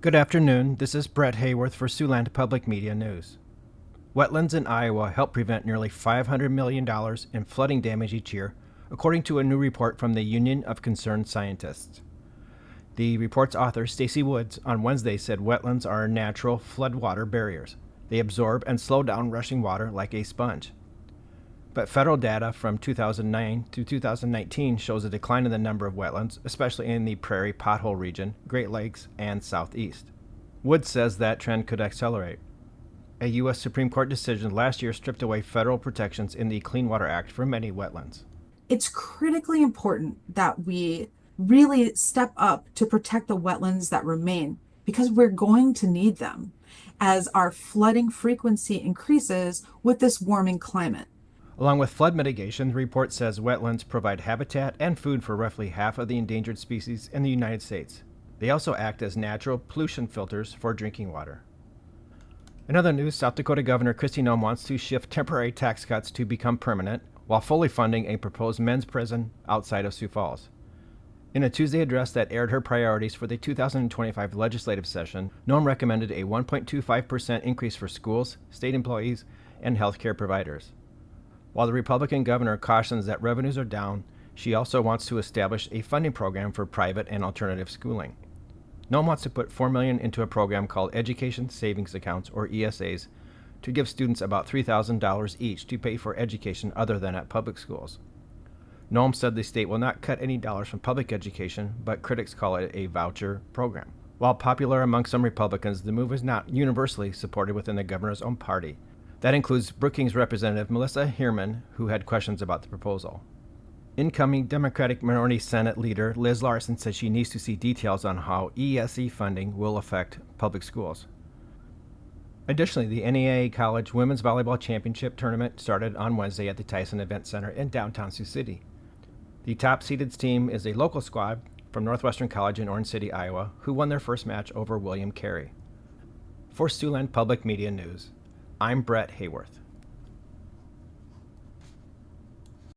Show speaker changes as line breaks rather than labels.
Good afternoon. This is Brett Hayworth for Siouxland Public Media News. Wetlands in Iowa help prevent nearly $500 million in flooding damage each year, according to a new report from the Union of Concerned Scientists. The report's author, Stacy Woods, on Wednesday said wetlands are natural floodwater barriers. They absorb and slow down rushing water like a sponge. But federal data from 2009 to 2019 shows a decline in the number of wetlands, especially in the Prairie Pothole region, Great Lakes, and Southeast. Woods says that trend could accelerate. A U.S. Supreme Court decision last year stripped away federal protections in the Clean Water Act for many wetlands.
It's critically important that we really step up to protect the wetlands that remain because we're going to need them as our flooding frequency increases with this warming climate.
Along with flood mitigation, the report says wetlands provide habitat and food for roughly half of the endangered species in the United States. They also act as natural pollution filters for drinking water. In other news, South Dakota Governor Kristi Noem wants to shift temporary tax cuts to become permanent while fully funding a proposed men's prison outside of Sioux Falls. In a Tuesday address that aired her priorities for the 2025 legislative session, Noem recommended a 1.25% increase for schools, state employees, and healthcare providers. While the Republican governor cautions that revenues are down, she also wants to establish a funding program for private and alternative schooling. Noem wants to put $4 million into a program called Education Savings Accounts, or ESAs, to give students about $3,000 each to pay for education other than at public schools. Noem said the state will not cut any dollars from public education, but critics call it a voucher program. While popular among some Republicans, the move is not universally supported within the governor's own party. That includes Brookings Representative Melissa Heerman, who had questions about the proposal. Incoming Democratic Minority Senate leader Liz Larson said she needs to see details on how ESE funding will affect public schools. Additionally, the NAIA College Women's Volleyball Championship Tournament started on Wednesday at the Tyson Event Center in downtown Sioux City. The top-seeded team is a local squad from Northwestern College in Orange City, Iowa, who won their first match over William Carey. For Siouxland Public Media News, I'm Brett Hayworth.